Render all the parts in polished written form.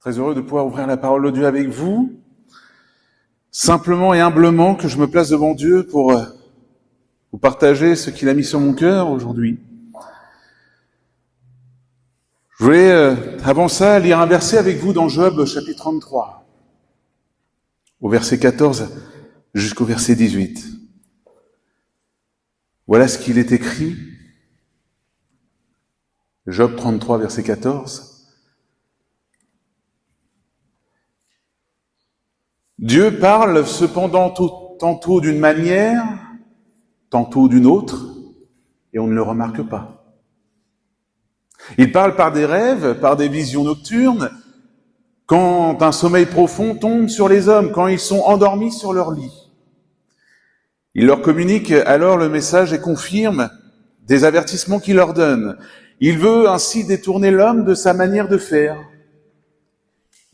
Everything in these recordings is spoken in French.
Très heureux de pouvoir ouvrir la parole de Dieu avec vous. Simplement et humblement que je me place devant Dieu pour vous partager ce qu'il a mis sur mon cœur aujourd'hui. Je voulais, avant ça, lire un verset avec vous dans Job, chapitre 33, au verset 14 jusqu'au verset 18. Voilà ce qu'il est écrit. Job 33, verset 14. Dieu parle cependant tantôt d'une manière, tantôt d'une autre, et on ne le remarque pas. Il parle par des rêves, par des visions nocturnes, quand un sommeil profond tombe sur les hommes, quand ils sont endormis sur leur lit. Il leur communique alors le message et confirme des avertissements qu'il leur donne. Il veut ainsi détourner l'homme de sa manière de faire.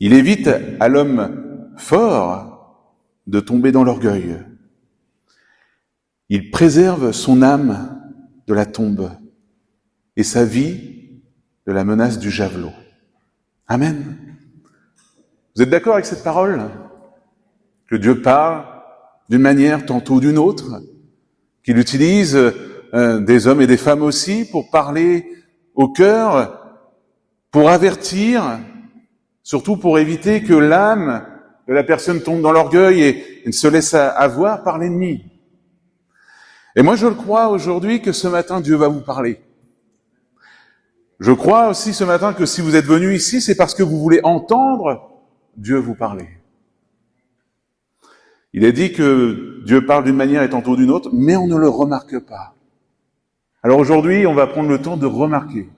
Il évite à l'homme fort de tomber dans l'orgueil. Il préserve son âme de la tombe et sa vie de la menace du javelot. Amen. Vous êtes d'accord avec cette parole? Que Dieu parle d'une manière, tantôt d'une autre, qu'il utilise des hommes et des femmes aussi pour parler au cœur, pour avertir, surtout pour éviter que l'âme de la personne tombe dans l'orgueil et ne se laisse avoir par l'ennemi. Et moi je le crois aujourd'hui que ce matin Dieu va vous parler. Je crois aussi ce matin que si vous êtes venu ici, c'est parce que vous voulez entendre Dieu vous parler. Il est dit que Dieu parle d'une manière et tantôt d'une autre, mais on ne le remarque pas. Alors aujourd'hui, on va prendre le temps de remarquer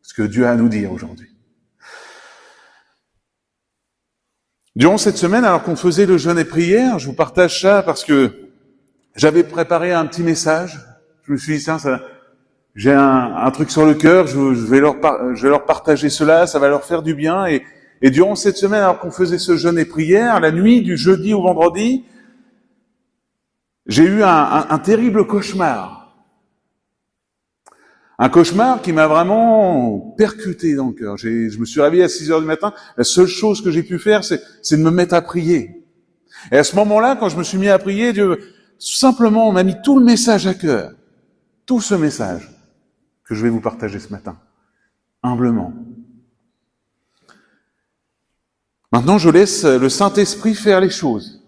ce que Dieu a à nous dire aujourd'hui. Durant cette semaine, alors qu'on faisait le jeûne et prière, je vous partage ça parce que j'avais préparé un petit message. Je me suis dit, tiens, j'ai un truc sur le cœur, je vais leur partager cela, ça va leur faire du bien. Et durant cette semaine, alors qu'on faisait ce jeûne et prière, la nuit du jeudi au vendredi, j'ai eu un terrible cauchemar. Un cauchemar qui m'a vraiment percuté dans le cœur. Je me suis réveillé à 6 heures du matin. La seule chose que j'ai pu faire, c'est de me mettre à prier. Et à ce moment-là, quand je me suis mis à prier, Dieu, simplement, m'a mis tout le message à cœur. Tout ce message que je vais vous partager ce matin. Humblement. Maintenant, je laisse le Saint-Esprit faire les choses.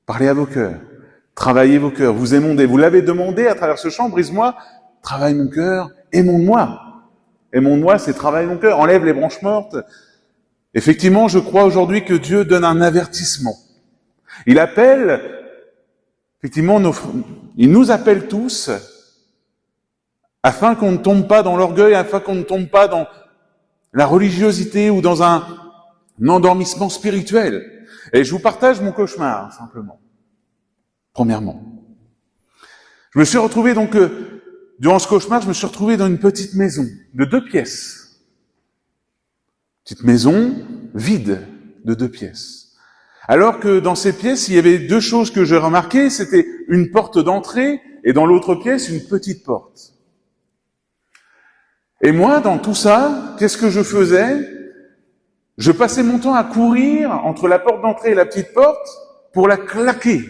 Parlez à vos cœurs. Travaillez vos cœurs. Vous émondez. Vous l'avez demandé à travers ce chant, brise-moi. Travaille mon cœur, émonde-moi. Émonde-moi, c'est travaille mon cœur, enlève les branches mortes. Effectivement, je crois aujourd'hui que Dieu donne un avertissement. Il appelle, effectivement, il nous appelle tous afin qu'on ne tombe pas dans l'orgueil, afin qu'on ne tombe pas dans la religiosité ou dans un endormissement spirituel. Et je vous partage mon cauchemar, simplement. Premièrement. Je me suis retrouvé donc... Durant ce cauchemar, je me suis retrouvé dans une petite maison de 2 pièces. Petite maison vide de 2 pièces. Alors que dans ces pièces, il y avait 2 choses que j'ai remarquées. C'était une porte d'entrée et dans l'autre pièce, une petite porte. Et moi, dans tout ça, qu'est-ce que je faisais? Je passais mon temps à courir entre la porte d'entrée et la petite porte pour la claquer,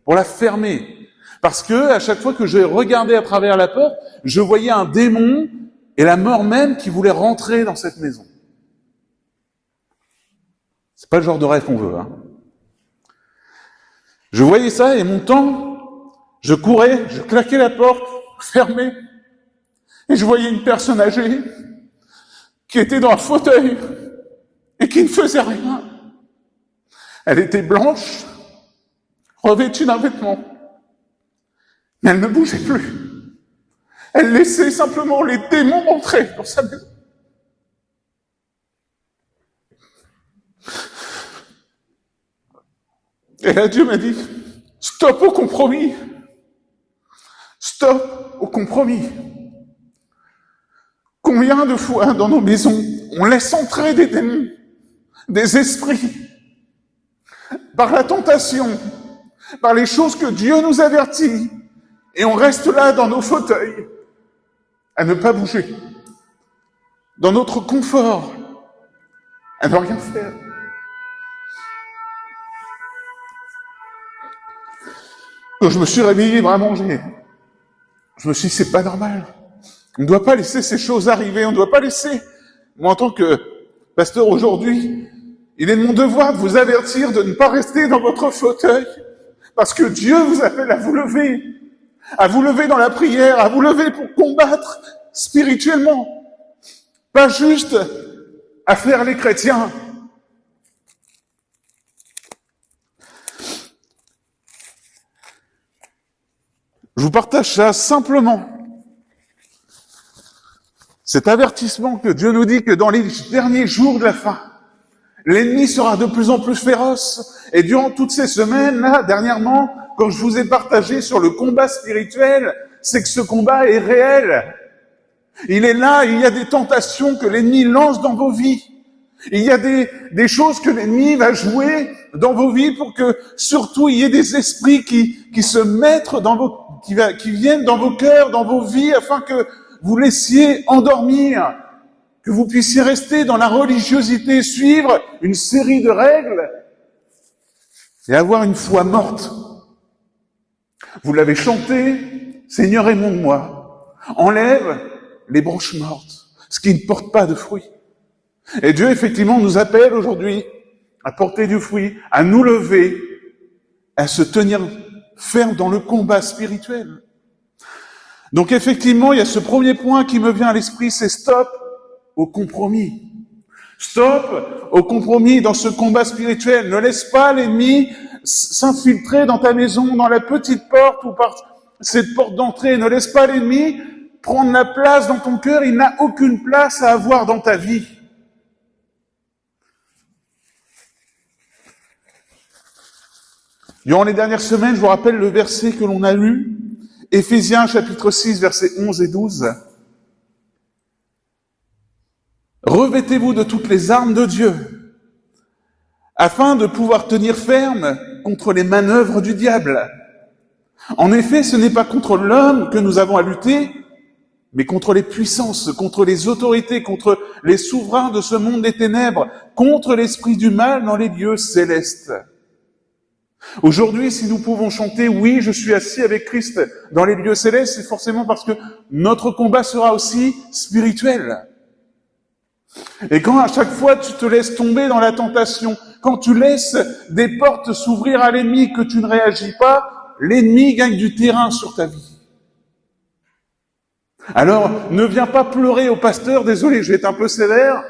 pour la fermer. Parce que, à chaque fois que je regardais à travers la porte, je voyais un démon et la mort même qui voulait rentrer dans cette maison. C'est pas le genre de rêve qu'on veut, hein. Je voyais ça et mon temps, je courais, je claquais la porte, fermée, et je voyais une personne âgée qui était dans un fauteuil et qui ne faisait rien. Elle était blanche, revêtue d'un vêtement. Mais elle ne bougeait plus. Elle laissait simplement les démons entrer dans sa maison. Et là, Dieu m'a dit, stop au compromis. Stop au compromis. Combien de fois dans nos maisons, on laisse entrer des démons, des esprits, par la tentation, par les choses que Dieu nous avertit, et on reste là dans nos fauteuils, à ne pas bouger, dans notre confort, à ne rien faire. Donc je me suis réveillé vraiment, je me suis dit, c'est pas normal. On ne doit pas laisser ces choses arriver, on ne doit pas laisser. Moi, en tant que pasteur aujourd'hui, il est de mon devoir de vous avertir de ne pas rester dans votre fauteuil, parce que Dieu vous appelle à vous lever dans la prière, à vous lever pour combattre spirituellement, pas juste à faire les chrétiens. Je vous partage ça simplement. Cet avertissement que Dieu nous dit que dans les derniers jours de la fin, l'ennemi sera de plus en plus féroce. Et durant toutes ces semaines, là, dernièrement, quand je vous ai partagé sur le combat spirituel, c'est que ce combat est réel. Il est là, il y a des tentations que l'ennemi lance dans vos vies. Il y a des choses que l'ennemi va jouer dans vos vies pour que, surtout, il y ait des esprits qui se mettent qui viennent dans vos cœurs, dans vos vies, afin que vous laissiez endormir, que vous puissiez rester dans la religiosité, suivre une série de règles et avoir une foi morte. Vous l'avez chanté, Seigneur, aimons-moi, enlève les branches mortes, ce qui ne porte pas de fruits. Et Dieu, effectivement, nous appelle aujourd'hui à porter du fruit, à nous lever, à se tenir ferme dans le combat spirituel. Donc, effectivement, il y a ce premier point qui me vient à l'esprit, c'est stop au compromis. Stop au compromis dans ce combat spirituel. Ne laisse pas l'ennemi s'infiltrer dans ta maison, dans la petite porte ou par cette porte d'entrée. Ne laisse pas l'ennemi prendre la place dans ton cœur. Il n'a aucune place à avoir dans ta vie. Durant les dernières semaines, je vous rappelle le verset que l'on a lu, Éphésiens chapitre 6, versets 11 et 12. Revêtez-vous de toutes les armes de Dieu, afin de pouvoir tenir ferme contre les manœuvres du diable. En effet, ce n'est pas contre l'homme que nous avons à lutter, mais contre les puissances, contre les autorités, contre les souverains de ce monde des ténèbres, contre l'esprit du mal dans les lieux célestes. Aujourd'hui, si nous pouvons chanter « Oui, je suis assis avec Christ dans les lieux célestes », c'est forcément parce que notre combat sera aussi spirituel. Et quand à chaque fois tu te laisses tomber dans la tentation, quand tu laisses des portes s'ouvrir à l'ennemi, que tu ne réagis pas, l'ennemi gagne du terrain sur ta vie. Alors, ne viens pas pleurer au pasteur, désolé, je vais être un peu sévère,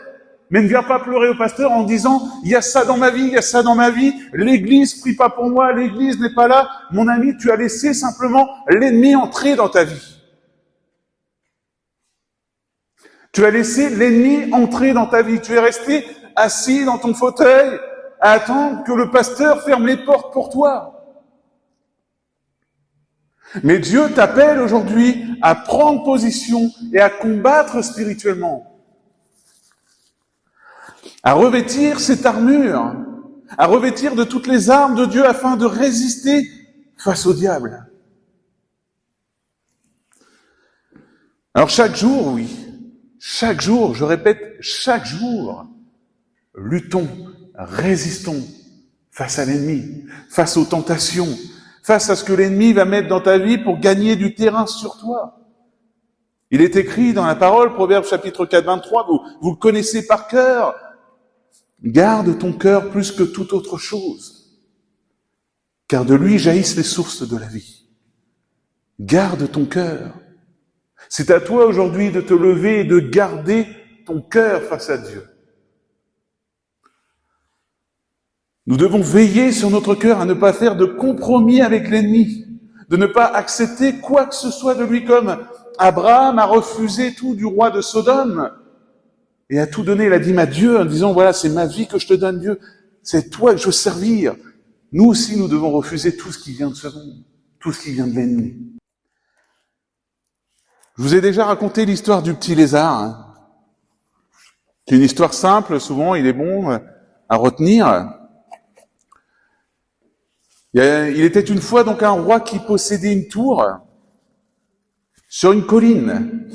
mais ne viens pas pleurer au pasteur en disant « il y a ça dans ma vie, il y a ça dans ma vie, l'église prie pas pour moi, l'église n'est pas là ». Mon ami, tu as laissé simplement l'ennemi entrer dans ta vie. Tu as laissé l'ennemi entrer dans ta vie. Tu es resté assis dans ton fauteuil à attendre que le pasteur ferme les portes pour toi. Mais Dieu t'appelle aujourd'hui à prendre position et à combattre spirituellement. À revêtir cette armure, à revêtir de toutes les armes de Dieu afin de résister face au diable. Alors chaque jour, oui, chaque jour, je répète, chaque jour, luttons, résistons face à l'ennemi, face aux tentations, face à ce que l'ennemi va mettre dans ta vie pour gagner du terrain sur toi. Il est écrit dans la parole, Proverbes chapitre 4, 23, vous le connaissez par cœur. Garde ton cœur plus que toute autre chose, car de lui jaillissent les sources de la vie. Garde ton cœur. C'est à toi aujourd'hui de te lever et de garder ton cœur face à Dieu. Nous devons veiller sur notre cœur à ne pas faire de compromis avec l'ennemi, de ne pas accepter quoi que ce soit de lui, comme Abraham a refusé tout du roi de Sodome et a tout donné, il a dit à Dieu en disant « Voilà, c'est ma vie que je te donne, Dieu, c'est toi que je veux servir ». Nous aussi, nous devons refuser tout ce qui vient de ce monde, tout ce qui vient de l'ennemi. Je vous ai déjà raconté l'histoire du petit lézard. C'est une histoire simple, souvent il est bon à retenir. Il était une fois donc un roi qui possédait une tour sur une colline.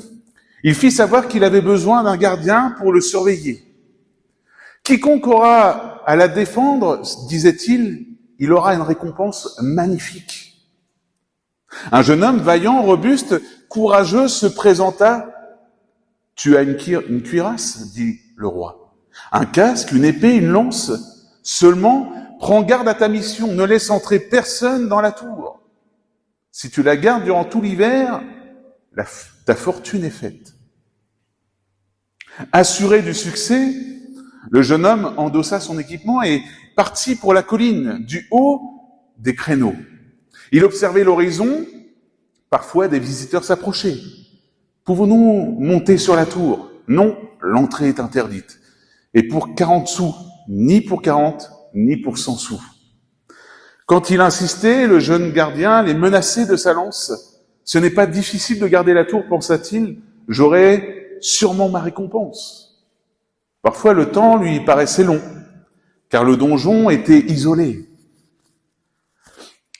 Il fit savoir qu'il avait besoin d'un gardien pour le surveiller, Quiconque aura à la défendre, disait-il, il aura une récompense magnifique. Un jeune homme vaillant, robuste, courageux se présenta. « Tu as une cuirasse, dit le roi. Un casque, une épée, une lance. Seulement, prends garde à ta mission, ne laisse entrer personne dans la tour. Si tu la gardes durant tout l'hiver, ta fortune est faite. » Assuré du succès, le jeune homme endossa son équipement et partit pour la colline, du haut des créneaux. Il observait l'horizon, parfois des visiteurs s'approchaient. « Pouvons-nous monter sur la tour ?» « Non, l'entrée est interdite. Et pour 40 sous, ni pour 40, ni pour 100 sous. » Quand il insistait, le jeune gardien les menaçait de sa lance. « Ce n'est pas difficile de garder la tour, pensa-t-il. J'aurai sûrement ma récompense. » Parfois, le temps lui paraissait long, car le donjon était isolé.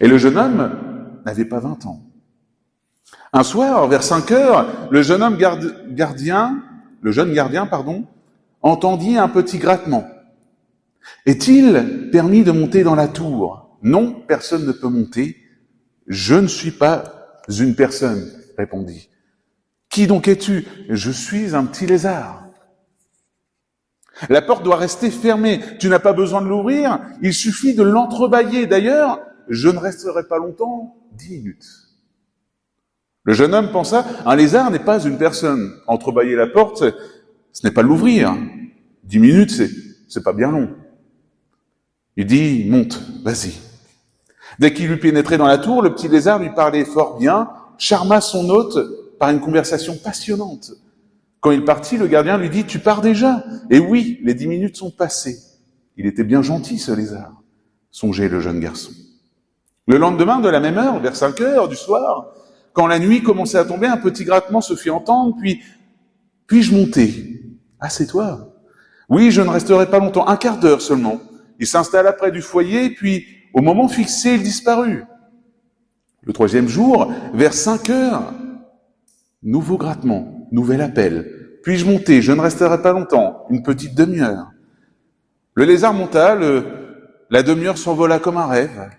Et le jeune homme n'avait pas 20 ans. Un soir, vers 5 heures, le jeune gardien, entendit un petit grattement. « Est-il permis de monter dans la tour ?»« Non, personne ne peut monter. Je ne suis pas une personne, répondit. « Qui donc es-tu ? Je suis un petit lézard. » La porte doit rester fermée. Tu n'as pas besoin de l'ouvrir. Il suffit de l'entrebâiller. D'ailleurs, je ne resterai pas longtemps, 10 minutes. Le jeune homme pensa, un lézard n'est pas une personne. Entrebâiller la porte, ce n'est pas l'ouvrir. 10 minutes, c'est pas bien long. Il dit, monte, vas-y. Dès qu'il eut pénétré dans la tour, le petit lézard lui parlait fort bien, charma son hôte par une conversation passionnante. Quand il partit, le gardien lui dit, tu pars déjà? Et oui, les 10 minutes sont passées. Il était bien gentil, ce lézard, songeait le jeune garçon. Le lendemain, de la même heure, vers 5 heures du soir, quand la nuit commençait à tomber, un petit grattement se fit entendre, puis-je monter? Ah, c'est toi? Oui, je ne resterai pas longtemps, un quart d'heure seulement. Il s'installa près du foyer, puis, au moment fixé, il disparut. Le 3e jour, vers 5 heures, nouveau grattement, nouvel appel. Puis-je monter? Je ne resterai pas longtemps, une petite demi-heure. Le lézard monta, la demi-heure s'envola comme un rêve.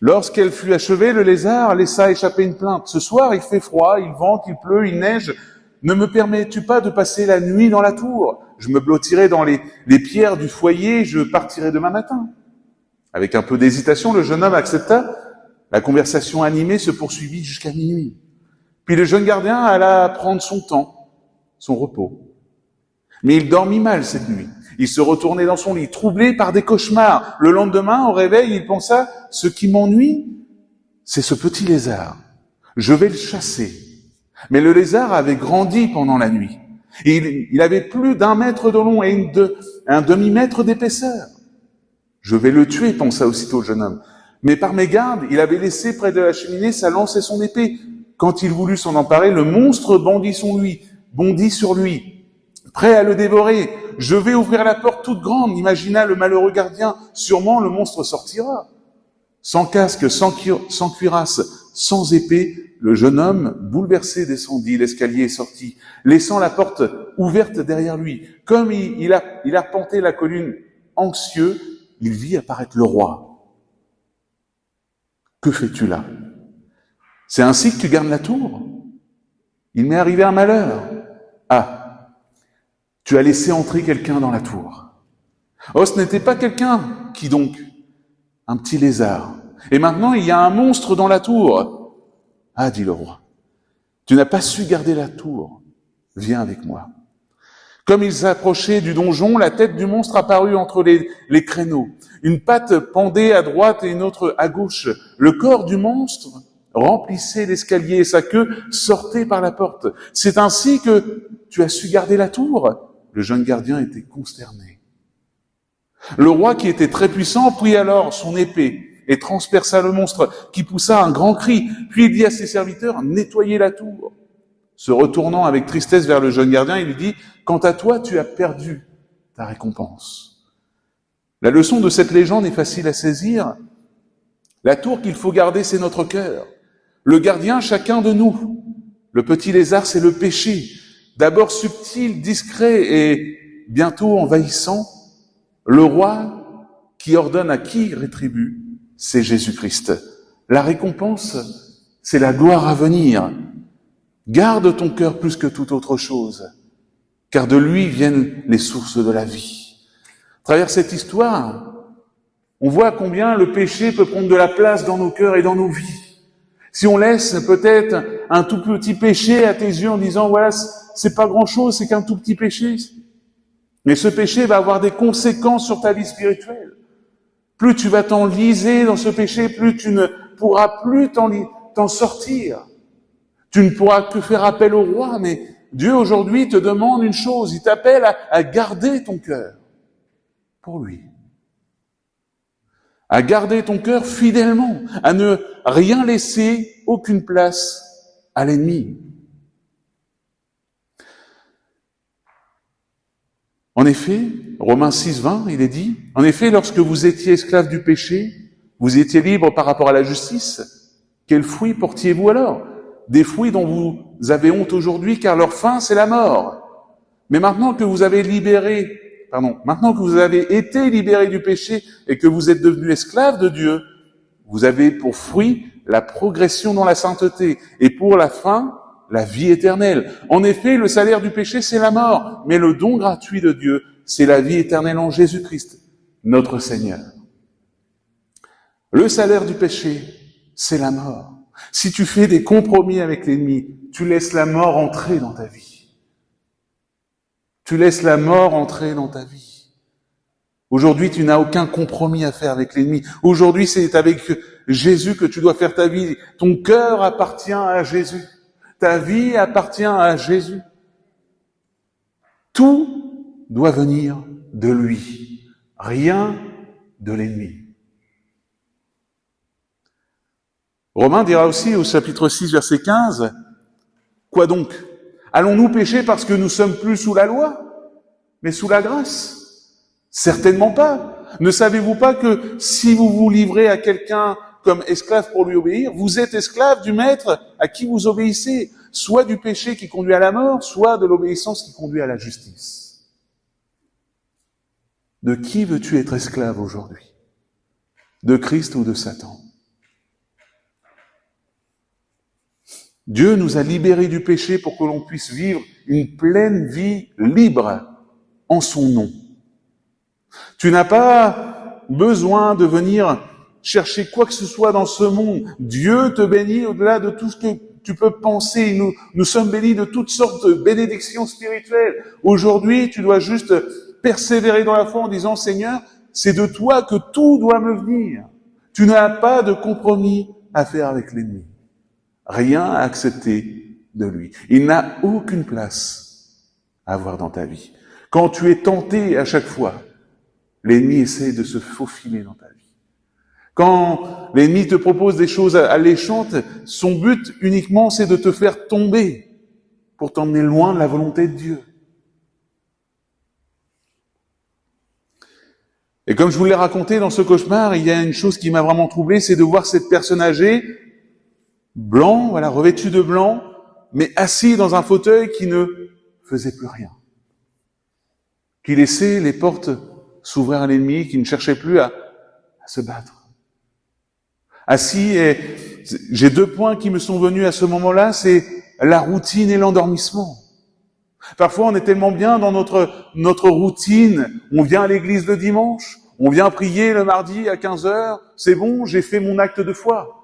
Lorsqu'elle fut achevée, le lézard laissa échapper une plainte. « Ce soir, il fait froid, il vente, il pleut, il neige. Ne me permets-tu pas de passer la nuit dans la tour? Je me blottirai dans les pierres du foyer, je partirai demain matin. » Avec un peu d'hésitation, le jeune homme accepta. La conversation animée se poursuivit jusqu'à minuit. Puis le jeune gardien alla prendre son temps, son repos. Mais il dormit mal cette nuit. Il se retournait dans son lit, troublé par des cauchemars. Le lendemain, au réveil, il pensa, ce qui m'ennuie, c'est ce petit lézard. Je vais le chasser. Mais le lézard avait grandi pendant la nuit. Il avait plus d'1 mètre de long et un demi-mètre d'épaisseur. Je vais le tuer, pensa aussitôt le jeune homme. Mais par mégarde, il avait laissé près de la cheminée sa lance et son épée. Quand il voulut s'en emparer, le monstre bondit sur lui, prêt à le dévorer. Je vais ouvrir la porte toute grande, imagina le malheureux gardien. Sûrement le monstre sortira. Sans casque, sans cuirasse, sans épée, le jeune homme, bouleversé, descendit l'escalier et sortit, laissant la porte ouverte derrière lui. Comme il arpentait la colline anxieux, il vit apparaître le roi. « Que fais-tu là? C'est ainsi que tu gardes la tour? Il m'est arrivé un malheur. Ah, tu as laissé entrer quelqu'un dans la tour. Oh, ce n'était pas quelqu'un. Qui donc? Un petit lézard. Et maintenant, il y a un monstre dans la tour. Ah, dit le roi, tu n'as pas su garder la tour. Viens avec moi. » Comme ils s'approchaient du donjon, la tête du monstre apparut entre les créneaux. Une patte pendait à droite et une autre à gauche. Le corps du monstre remplissait l'escalier et sa queue sortait par la porte. « C'est ainsi que tu as su garder la tour ?» Le jeune gardien était consterné. Le roi, qui était très puissant, prit alors son épée et transperça le monstre, qui poussa un grand cri. Puis il dit à ses serviteurs, « Nettoyez la tour. » Se retournant avec tristesse vers le jeune gardien, il lui dit, « Quant à toi, tu as perdu ta récompense. » La leçon de cette légende est facile à saisir. La tour qu'il faut garder, c'est notre cœur. Le gardien, chacun de nous. Le petit lézard, c'est le péché. D'abord subtil, discret et bientôt envahissant, le roi qui ordonne à qui il rétribue, c'est Jésus-Christ. La récompense, c'est la gloire à venir. Garde ton cœur plus que toute autre chose, car de lui viennent les sources de la vie. À travers cette histoire, on voit combien le péché peut prendre de la place dans nos cœurs et dans nos vies. Si on laisse peut-être un tout petit péché à tes yeux en disant, voilà, c'est pas grand-chose, c'est qu'un tout petit péché. Mais ce péché va avoir des conséquences sur ta vie spirituelle. Plus tu vas t'enliser dans ce péché, plus tu ne pourras plus t'en sortir. Tu ne pourras que faire appel au roi, mais Dieu aujourd'hui te demande une chose, il t'appelle à garder ton cœur pour lui. À garder ton cœur fidèlement, à ne rien laisser, aucune place à l'ennemi. En effet, Romains 6, 20, il est dit, en effet, lorsque vous étiez esclaves du péché, vous étiez libres par rapport à la justice. Quels fruits portiez-vous alors? Des fruits dont vous avez honte aujourd'hui, car leur fin, c'est la mort. Mais maintenant que vous avez été libérés du péché et que vous êtes devenus esclaves de Dieu, vous avez pour fruit la progression dans la sainteté et pour la fin, la vie éternelle. En effet, le salaire du péché, c'est la mort, mais le don gratuit de Dieu, c'est la vie éternelle en Jésus-Christ, notre Seigneur. Le salaire du péché, c'est la mort. Si tu fais des compromis avec l'ennemi, tu laisses la mort entrer dans ta vie. Tu laisses la mort entrer dans ta vie. Aujourd'hui, tu n'as aucun compromis à faire avec l'ennemi. Aujourd'hui, c'est avec Jésus que tu dois faire ta vie. Ton cœur appartient à Jésus. Ta vie appartient à Jésus. Tout doit venir de lui. Rien de l'ennemi. Romain dira aussi au chapitre 6, verset 15, « Quoi donc? Allons-nous pécher parce que nous sommes plus sous la loi, mais sous la grâce? Certainement pas. Ne savez-vous pas que si vous vous livrez à quelqu'un comme esclave pour lui obéir, vous êtes esclave du maître à qui vous obéissez, soit du péché qui conduit à la mort, soit de l'obéissance qui conduit à la justice. » De qui veux-tu être esclave aujourd'hui? De Christ ou de Satan? Dieu nous a libérés du péché pour que l'on puisse vivre une pleine vie libre en son nom. Tu n'as pas besoin de venir chercher quoi que ce soit dans ce monde. Dieu te bénit au-delà de tout ce que tu peux penser. Nous sommes bénis de toutes sortes de bénédictions spirituelles. Aujourd'hui, tu dois juste persévérer dans la foi en disant, Seigneur, c'est de toi que tout doit me venir. Tu n'as pas de compromis à faire avec l'ennemi. Rien à accepter de lui. Il n'a aucune place à avoir dans ta vie. Quand tu es tenté à chaque fois, l'ennemi essaie de se faufiler dans ta vie. Quand l'ennemi te propose des choses alléchantes, son but uniquement c'est de te faire tomber pour t'emmener loin de la volonté de Dieu. Et comme je vous l'ai raconté dans ce cauchemar, il y a une chose qui m'a vraiment troublé, c'est de voir cette personne âgée blanc, voilà, revêtu de blanc, mais assis dans un fauteuil qui ne faisait plus rien. Qui laissait les portes s'ouvrir à l'ennemi, qui ne cherchait plus à se battre. Assis, et j'ai 2 points qui me sont venus à ce moment-là, c'est la routine et l'endormissement. Parfois, on est tellement bien dans notre routine, on vient à l'église le dimanche, on vient prier le mardi à 15h, c'est bon, j'ai fait mon acte de foi.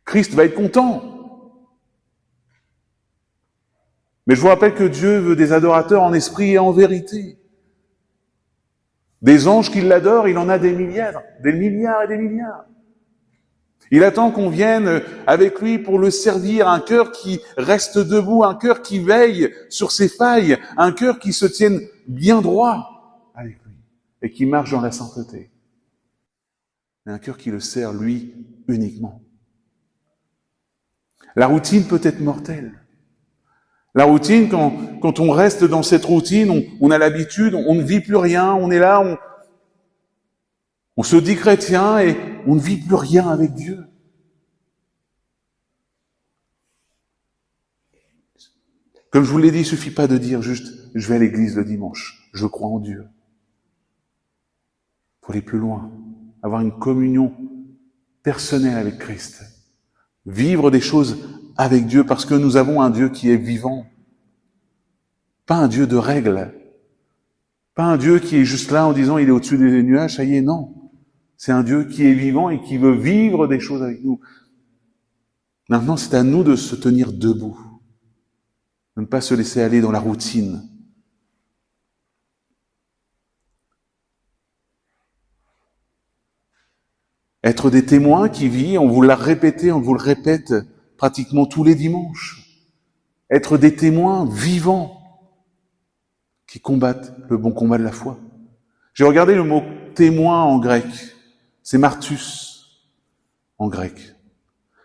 Christ va être content. Mais je vous rappelle que Dieu veut des adorateurs en esprit et en vérité. Des anges qui l'adorent, il en a des milliards et des milliards. Il attend qu'on vienne avec lui pour le servir, un cœur qui reste debout, un cœur qui veille sur ses failles, un cœur qui se tienne bien droit avec lui et qui marche dans la sainteté. Et un cœur qui le sert lui uniquement. La routine peut être mortelle. La routine, quand on reste dans cette routine, on a l'habitude, on ne vit plus rien, on est là, on se dit chrétien et on ne vit plus rien avec Dieu. Comme je vous l'ai dit, il suffit pas de dire juste « je vais à l'église le dimanche, je crois en Dieu ». Il faut aller plus loin, avoir une communion personnelle avec Christ, vivre des choses avec Dieu parce que nous avons un Dieu qui est vivant, pas un Dieu de règles, pas un Dieu qui est juste là en disant il est au-dessus des nuages, ça y est, non. C'est un Dieu qui est vivant et qui veut vivre des choses avec nous. Maintenant, c'est à nous de se tenir debout, de ne pas se laisser aller dans la routine. Être des témoins qui vivent, on vous l'a répété, on vous le répète pratiquement tous les dimanches. Être des témoins vivants qui combattent le bon combat de la foi. J'ai regardé le mot témoin en grec. C'est martus en grec.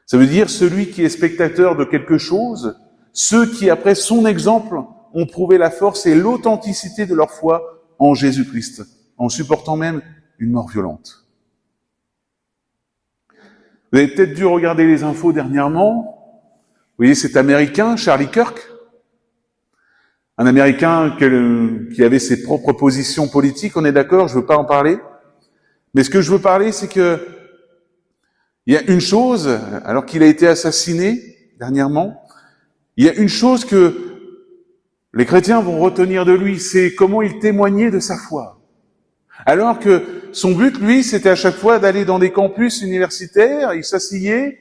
Ça veut dire celui qui est spectateur de quelque chose, ceux qui, après son exemple, ont prouvé la force et l'authenticité de leur foi en Jésus-Christ, en supportant même une mort violente. Vous avez peut-être dû regarder les infos dernièrement. Vous voyez cet Américain, Charlie Kirk, un Américain qui avait ses propres positions politiques, on est d'accord, je ne veux pas en parler. Mais ce que je veux parler, c'est que il y a une chose, alors qu'il a été assassiné dernièrement, il y a une chose que les chrétiens vont retenir de lui, c'est comment il témoignait de sa foi. Alors que son but, lui, c'était à chaque fois d'aller dans des campus universitaires, il s'asseyait,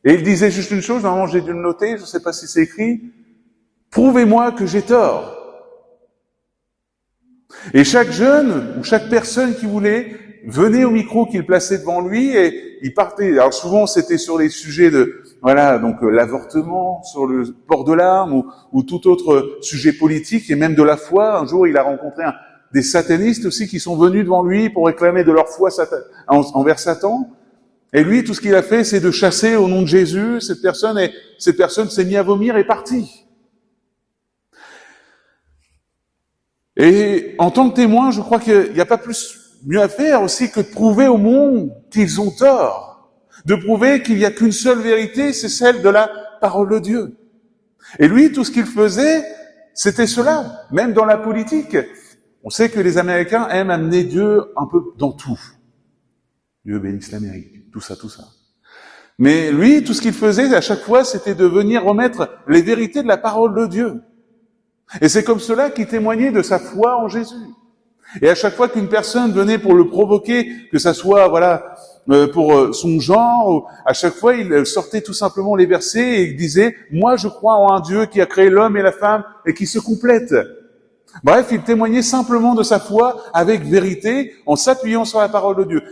et il disait juste une chose, normalement j'ai dû le noter, je ne sais pas si c'est écrit, « Prouvez-moi que j'ai tort ». Et chaque jeune, ou chaque personne qui voulait, venait au micro qu'il plaçait devant lui, et il partait. Alors souvent, c'était sur les sujets de, voilà, donc l'avortement, sur le port de l'arme, ou tout autre sujet politique, et même de la foi. Un jour, il a rencontré des satanistes aussi qui sont venus devant lui pour réclamer de leur foi envers Satan. Et lui, tout ce qu'il a fait, c'est de chasser au nom de Jésus cette personne s'est mise à vomir et est partie. Et en tant que témoin, je crois qu'il n'y a pas mieux à faire aussi que de prouver au monde qu'ils ont tort. De prouver qu'il n'y a qu'une seule vérité, c'est celle de la parole de Dieu. Et lui, tout ce qu'il faisait, c'était cela, même dans la politique. On sait que les Américains aiment amener Dieu un peu dans tout. Dieu bénisse l'Amérique, tout ça. Mais lui, tout ce qu'il faisait à chaque fois, c'était de venir remettre les vérités de la parole de Dieu. Et c'est comme cela qu'il témoignait de sa foi en Jésus. Et à chaque fois qu'une personne venait pour le provoquer, que ça soit, pour son genre, à chaque fois, il sortait tout simplement les versets et il disait « Moi, je crois en un Dieu qui a créé l'homme et la femme et qui se complètent. » Bref, il témoignait simplement de sa foi avec vérité, en s'appuyant sur la parole de Dieu.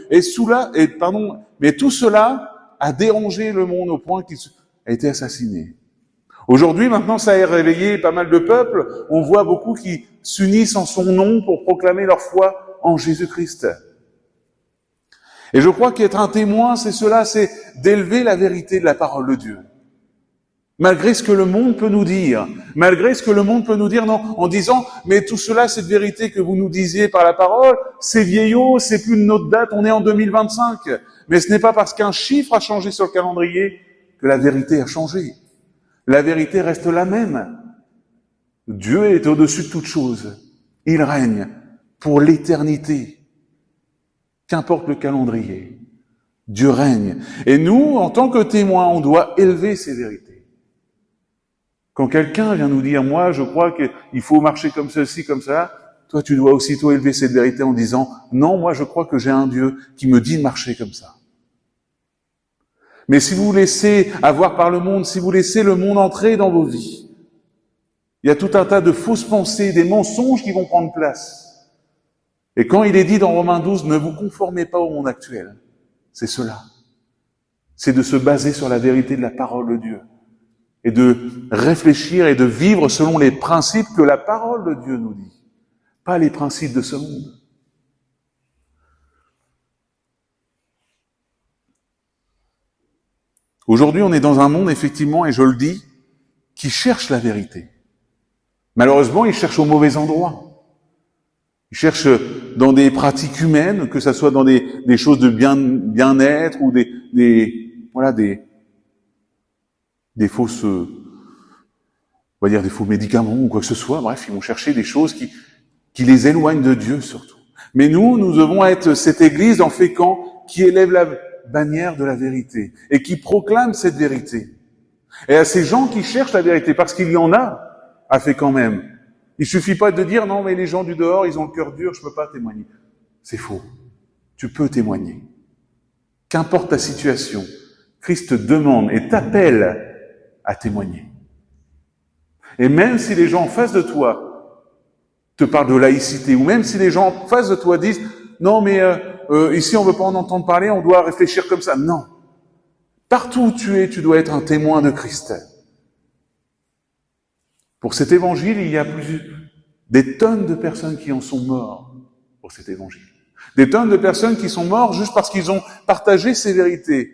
Mais tout cela a dérangé le monde au point qu'il a été assassiné. Aujourd'hui, maintenant, ça a réveillé pas mal de peuples. On voit beaucoup qui s'unissent en son nom pour proclamer leur foi en Jésus-Christ. Et je crois qu'être un témoin, c'est cela, c'est d'élever la vérité de la parole de Dieu. Malgré ce que le monde peut nous dire, en disant, mais tout cela, cette vérité que vous nous disiez par la parole, c'est vieillot, c'est plus de notre date, on est en 2025. Mais ce n'est pas parce qu'un chiffre a changé sur le calendrier que la vérité a changé. La vérité reste la même. Dieu est au-dessus de toute chose. Il règne pour l'éternité. Qu'importe le calendrier, Dieu règne. Et nous, en tant que témoins, on doit élever ces vérités. Quand quelqu'un vient nous dire, moi, je crois qu'il faut marcher comme ceci, comme ça, toi, tu dois aussitôt élever cette vérité en disant, non, moi, je crois que j'ai un Dieu qui me dit de marcher comme ça. Mais si vous vous laissez avoir par le monde, si vous laissez le monde entrer dans vos vies, il y a tout un tas de fausses pensées, des mensonges qui vont prendre place. Et quand il est dit dans Romains 12, ne vous conformez pas au monde actuel, c'est cela. C'est de se baser sur la vérité de la parole de Dieu. Et de réfléchir et de vivre selon les principes que la parole de Dieu nous dit. Pas les principes de ce monde. Aujourd'hui, on est dans un monde, effectivement, et je le dis, qui cherche la vérité. Malheureusement, il cherche au mauvais endroit. Il cherche dans des pratiques humaines, que ça soit dans des choses de bien-être ou des fausses on va dire des faux médicaments ou quoi que ce soit. Bref, ils vont chercher des choses qui les éloignent de Dieu surtout. Mais nous devons être cette église en Fécamp qui élève la bannière de la vérité et qui proclame cette vérité. Et à ces gens qui cherchent la vérité, parce qu'il y en a à Fécamp même. Il suffit pas de dire, non, mais les gens du dehors, ils ont le cœur dur, je peux pas témoigner. C'est faux. Tu peux témoigner. Qu'importe ta situation, Christ te demande et t'appelle à témoigner. Et même si les gens en face de toi te parlent de laïcité, ou même si les gens en face de toi disent « Non, mais ici on veut pas en entendre parler, on doit réfléchir comme ça. » Non. Partout où tu es, tu dois être un témoin de Christ. Pour cet évangile, il y a des tonnes de personnes qui en sont morts pour cet évangile. Des tonnes de personnes qui sont mortes juste parce qu'ils ont partagé ces vérités.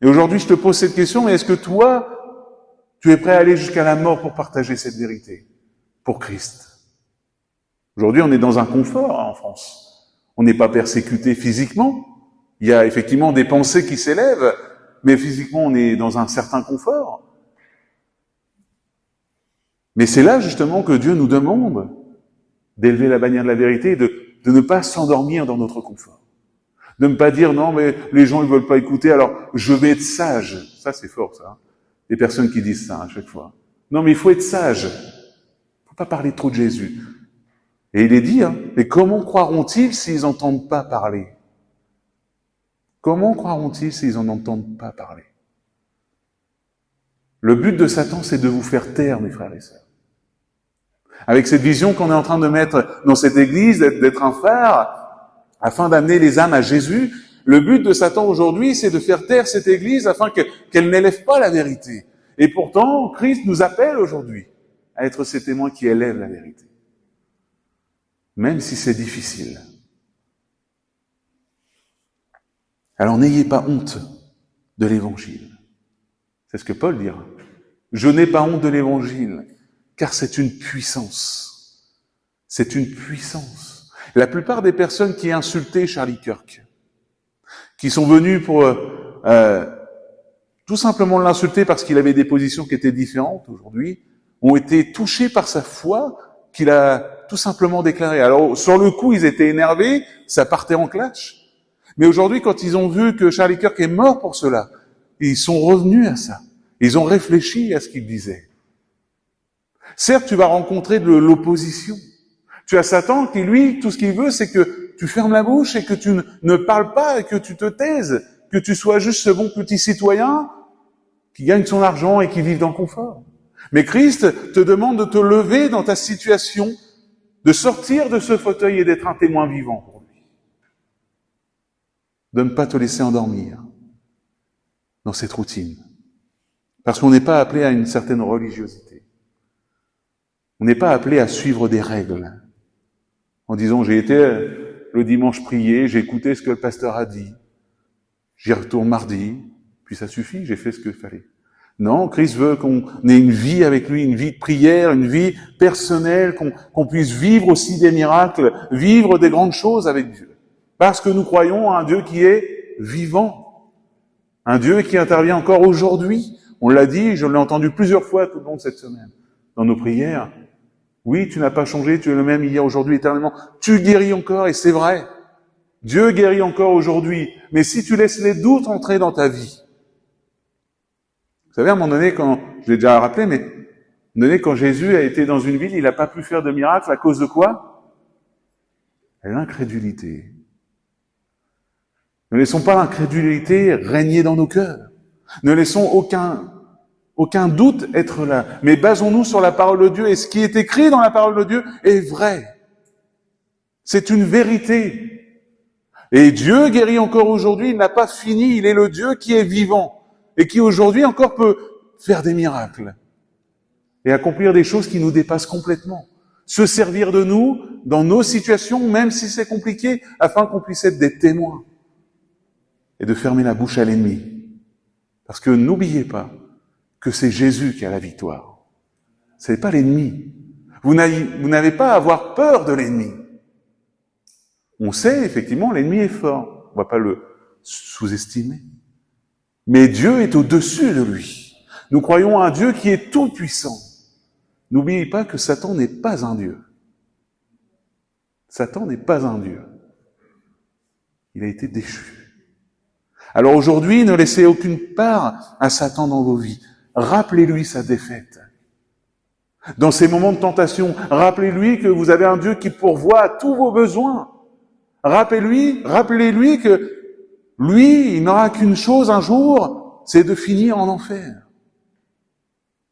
Et aujourd'hui, je te pose cette question, mais est-ce que toi, tu es prêt à aller jusqu'à la mort pour partager cette vérité pour Christ? Aujourd'hui, on est dans un confort en France. On n'est pas persécuté physiquement. Il y a effectivement des pensées qui s'élèvent, mais physiquement, on est dans un certain confort. Mais c'est là justement que Dieu nous demande d'élever la bannière de la vérité et de ne pas s'endormir dans notre confort. De ne pas dire, non, mais les gens ils veulent pas écouter, alors je vais être sage. Ça, c'est fort, ça. Des personnes qui disent ça à chaque fois. Non, mais il faut être sage. Il faut pas parler trop de Jésus. Et il est dit, mais comment croiront-ils s'ils n'entendent pas parler? Comment croiront-ils s'ils n'en entendent pas parler? Le but de Satan, c'est de vous faire taire, mes frères et sœurs. Avec cette vision qu'on est en train de mettre dans cette église, d'être un phare, afin d'amener les âmes à Jésus, le but de Satan aujourd'hui, c'est de faire taire cette église afin qu'elle n'élève pas la vérité. Et pourtant, Christ nous appelle aujourd'hui à être ces témoins qui élèvent la vérité. Même si c'est difficile. Alors n'ayez pas honte de l'évangile. C'est ce que Paul dira. Je n'ai pas honte de l'évangile, car c'est une puissance. C'est une puissance. La plupart des personnes qui insultaient Charlie Kirk, qui sont venues pour tout simplement l'insulter parce qu'il avait des positions qui étaient différentes aujourd'hui, ont été touchées par sa foi qu'il a tout simplement déclarée. Alors, sur le coup, ils étaient énervés, ça partait en clash. Mais aujourd'hui, quand ils ont vu que Charlie Kirk est mort pour cela, ils sont revenus à ça. Ils ont réfléchi à ce qu'il disait. Certes, tu vas rencontrer de l'opposition. Tu as Satan qui, lui, tout ce qu'il veut, c'est que tu fermes la bouche et que tu ne parles pas et que tu te taises, que tu sois juste ce bon petit citoyen qui gagne son argent et qui vive dans le confort. Mais Christ te demande de te lever dans ta situation, de sortir de ce fauteuil et d'être un témoin vivant pour lui. De ne pas te laisser endormir dans cette routine. Parce qu'on n'est pas appelé à une certaine religiosité. On n'est pas appelé à suivre des règles. En disant, j'ai été le dimanche prier, j'ai écouté ce que le pasteur a dit, j'y retourne mardi, puis ça suffit, j'ai fait ce qu'il fallait. Non, Christ veut qu'on ait une vie avec lui, une vie de prière, une vie personnelle, qu'on puisse vivre aussi des miracles, vivre des grandes choses avec Dieu. Parce que nous croyons à un Dieu qui est vivant. Un Dieu qui intervient encore aujourd'hui. On l'a dit, je l'ai entendu plusieurs fois tout le long de cette semaine, dans nos prières. Oui, tu n'as pas changé, tu es le même hier, aujourd'hui, éternellement. Tu guéris encore, et c'est vrai. Dieu guérit encore aujourd'hui. Mais si tu laisses les doutes entrer dans ta vie, vous savez, à un moment donné, je l'ai déjà rappelé, mais à un moment donné, quand Jésus a été dans une ville, il n'a pas pu faire de miracle à cause de quoi? L'incrédulité. Ne laissons pas l'incrédulité régner dans nos cœurs. Ne laissons aucun doute être là. Mais basons-nous sur la parole de Dieu. Et ce qui est écrit dans la parole de Dieu est vrai. C'est une vérité. Et Dieu guérit encore aujourd'hui. Il n'a pas fini. Il est le Dieu qui est vivant. Et qui aujourd'hui encore peut faire des miracles. Et accomplir des choses qui nous dépassent complètement. Se servir de nous dans nos situations, même si c'est compliqué, afin qu'on puisse être des témoins. Et de fermer la bouche à l'ennemi. Parce que n'oubliez pas que c'est Jésus qui a la victoire. Ce n'est pas l'ennemi. Vous n'avez pas à avoir peur de l'ennemi. On sait, effectivement, l'ennemi est fort. On ne va pas le sous-estimer. Mais Dieu est au-dessus de lui. Nous croyons à un Dieu qui est tout-puissant. N'oubliez pas que Satan n'est pas un Dieu. Satan n'est pas un Dieu. Il a été déchu. Alors aujourd'hui, ne laissez aucune part à Satan dans vos vies. Rappelez-lui sa défaite. Dans ces moments de tentation, rappelez-lui que vous avez un Dieu qui pourvoit à tous vos besoins. Rappelez-lui que lui, il n'aura qu'une chose un jour, c'est de finir en enfer.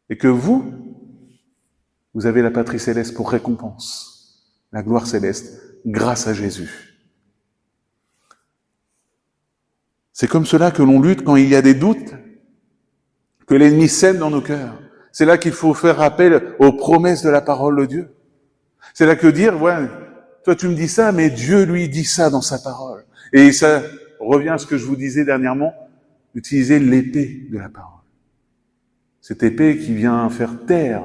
Et que vous avez la patrie céleste pour récompense, la gloire céleste, grâce à Jésus. C'est comme cela que l'on lutte quand il y a des doutes, que l'ennemi sème dans nos cœurs. C'est là qu'il faut faire appel aux promesses de la parole de Dieu. C'est là que dire, ouais, toi tu me dis ça, mais Dieu lui dit ça dans sa parole. Et ça revient à ce que je vous disais dernièrement, utiliser l'épée de la parole. Cette épée qui vient faire taire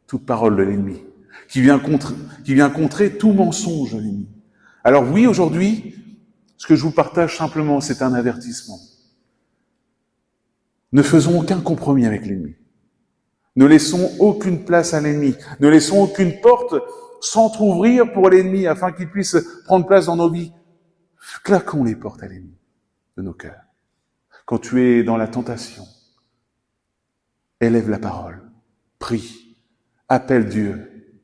toute parole de l'ennemi, qui vient contrer tout mensonge de l'ennemi. Alors oui, aujourd'hui, ce que je vous partage simplement, c'est un avertissement. Ne faisons aucun compromis avec l'ennemi. Ne laissons aucune place à l'ennemi. Ne laissons aucune porte s'entrouvrir pour l'ennemi afin qu'il puisse prendre place dans nos vies. Claquons les portes à l'ennemi de nos cœurs. Quand tu es dans la tentation, élève la parole, prie, appelle Dieu.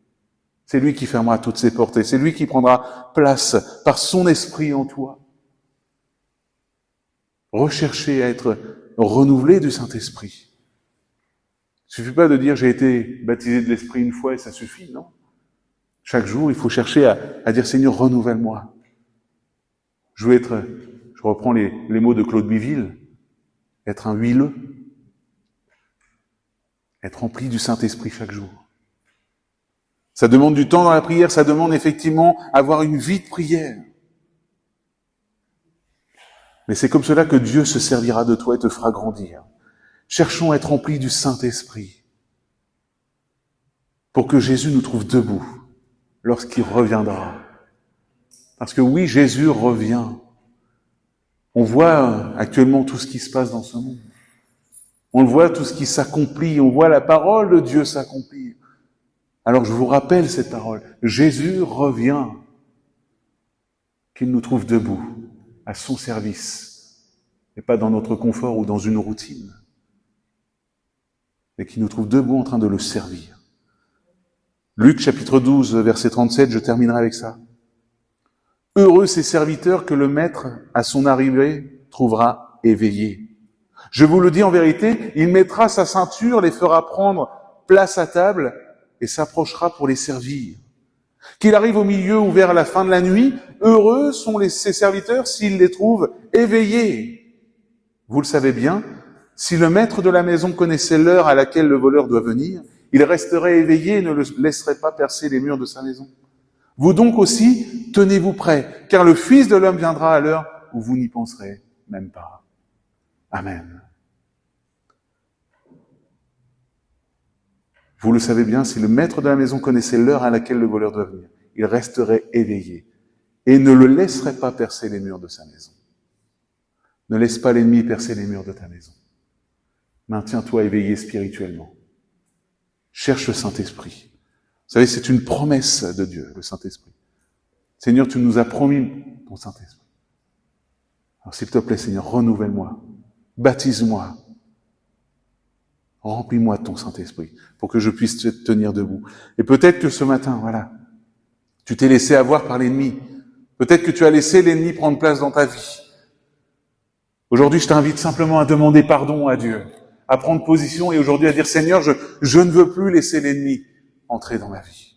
C'est lui qui fermera toutes ses portes et c'est lui qui prendra place par son esprit en toi. Recherchez à être renouvelé du Saint-Esprit. Il suffit pas de dire j'ai été baptisé de l'Esprit une fois et ça suffit, non. Chaque jour, il faut chercher à dire Seigneur, renouvelle-moi. Je reprends les mots de Claude Biville, être un huileux, être rempli du Saint-Esprit chaque jour. Ça demande du temps dans la prière, ça demande effectivement avoir une vie de prière. Mais c'est comme cela que Dieu se servira de toi et te fera grandir. Cherchons à être remplis du Saint-Esprit pour que Jésus nous trouve debout lorsqu'il reviendra. Parce que oui, Jésus revient. On voit actuellement tout ce qui se passe dans ce monde. On le voit, tout ce qui s'accomplit. On voit la parole de Dieu s'accomplir. Alors je vous rappelle cette parole. Jésus revient. Qu'il nous trouve debout, à son service, et pas dans notre confort ou dans une routine, mais qu'il nous trouve debout en train de le servir. Luc chapitre 12, verset 37, je terminerai avec ça. Heureux ces serviteurs que le maître, à son arrivée, trouvera éveillés. Je vous le dis en vérité, il mettra sa ceinture, les fera prendre place à table et s'approchera pour les servir. Qu'il arrive au milieu ou vers la fin de la nuit, heureux sont ses serviteurs s'ils les trouvent éveillés. Vous le savez bien, si le maître de la maison connaissait l'heure à laquelle le voleur doit venir, il resterait éveillé et ne le laisserait pas percer les murs de sa maison. Vous donc aussi, tenez-vous prêts, car le Fils de l'homme viendra à l'heure où vous n'y penserez même pas. Amen. Vous le savez bien, si le maître de la maison connaissait l'heure à laquelle le voleur doit venir, il resterait éveillé et ne le laisserait pas percer les murs de sa maison. Ne laisse pas l'ennemi percer les murs de ta maison. Maintiens-toi éveillé spirituellement. Cherche le Saint-Esprit. Vous savez, c'est une promesse de Dieu, le Saint-Esprit. Seigneur, tu nous as promis ton Saint-Esprit. Alors s'il te plaît, Seigneur, renouvelle-moi, baptise-moi, remplis-moi de ton Saint-Esprit pour que je puisse te tenir debout. Et peut-être que ce matin, voilà, tu t'es laissé avoir par l'ennemi. Peut-être que tu as laissé l'ennemi prendre place dans ta vie. Aujourd'hui, je t'invite simplement à demander pardon à Dieu, à prendre position et aujourd'hui à dire Seigneur, je ne veux plus laisser l'ennemi entrer dans ma vie.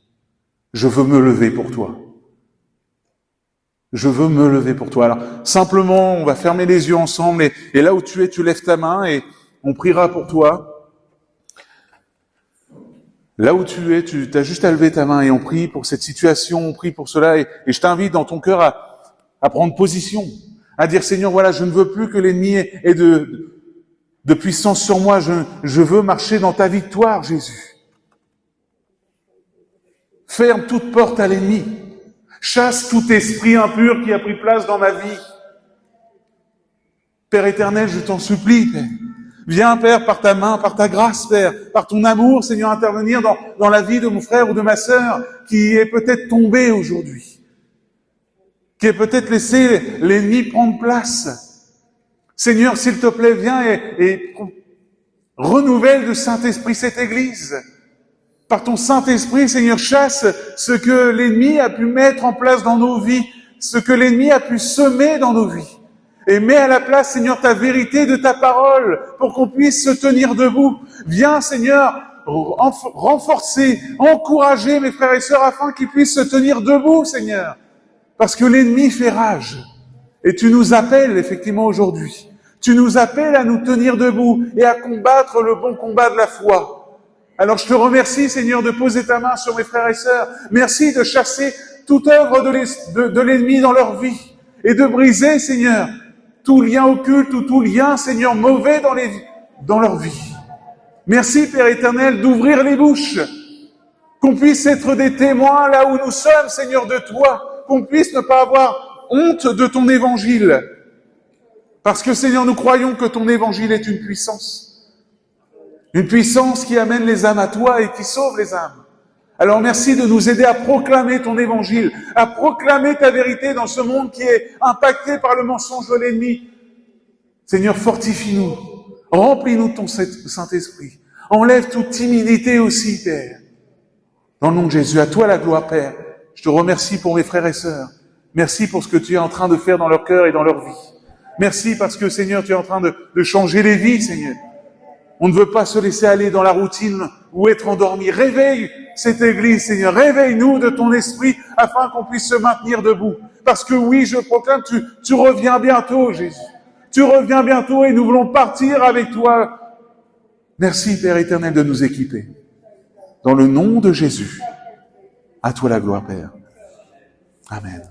Je veux me lever pour toi. Je veux me lever pour toi. Alors, simplement, on va fermer les yeux ensemble et là où tu es, tu lèves ta main et on priera pour toi. Là où tu es, tu as juste à lever ta main et on prie pour cette situation, on prie pour cela et je t'invite dans ton cœur à prendre position, à dire Seigneur, voilà, je ne veux plus que l'ennemi ait de puissance sur moi, je veux marcher dans ta victoire, Jésus. Ferme toute porte à l'ennemi. Chasse tout esprit impur qui a pris place dans ma vie. Père éternel, je t'en supplie, Père. Viens, Père, par ta main, par ta grâce, Père, par ton amour, Seigneur, intervenir dans la vie de mon frère ou de ma sœur qui est peut-être tombé aujourd'hui, qui est peut-être laissé l'ennemi prendre place. Seigneur, s'il te plaît, viens et renouvelle de Saint-Esprit cette Église. Par ton Saint-Esprit, Seigneur, chasse ce que l'ennemi a pu mettre en place dans nos vies, ce que l'ennemi a pu semer dans nos vies. Et mets à la place, Seigneur, ta vérité de ta parole pour qu'on puisse se tenir debout. Viens, Seigneur, renforcer, encourager mes frères et sœurs afin qu'ils puissent se tenir debout, Seigneur. Parce que l'ennemi fait rage. Et tu nous appelles, effectivement, aujourd'hui. Tu nous appelles à nous tenir debout et à combattre le bon combat de la foi. Alors je te remercie, Seigneur, de poser ta main sur mes frères et sœurs. Merci de chasser toute œuvre de l'ennemi dans leur vie et de briser, Seigneur, tout lien occulte ou tout lien, Seigneur, mauvais dans leur vie. Merci, Père éternel, d'ouvrir les bouches, qu'on puisse être des témoins là où nous sommes, Seigneur, de toi, qu'on puisse ne pas avoir honte de ton évangile. Parce que, Seigneur, nous croyons que ton évangile est une puissance qui amène les âmes à toi et qui sauve les âmes. Alors merci de nous aider à proclamer ton évangile, à proclamer ta vérité dans ce monde qui est impacté par le mensonge de l'ennemi. Seigneur, fortifie-nous, remplis-nous de ton Saint-Esprit. Enlève toute timidité aussi, Père. Dans le nom de Jésus, à toi la gloire, Père. Je te remercie pour mes frères et sœurs. Merci pour ce que tu es en train de faire dans leur cœur et dans leur vie. Merci parce que, Seigneur, tu es en train de changer les vies, Seigneur. On ne veut pas se laisser aller dans la routine ou être endormi. Réveille cette Église, Seigneur. Réveille-nous de ton esprit afin qu'on puisse se maintenir debout. Parce que oui, je proclame, tu reviens bientôt, Jésus. Tu reviens bientôt et nous voulons partir avec toi. Merci, Père éternel, de nous équiper. Dans le nom de Jésus, à toi la gloire, Père. Amen.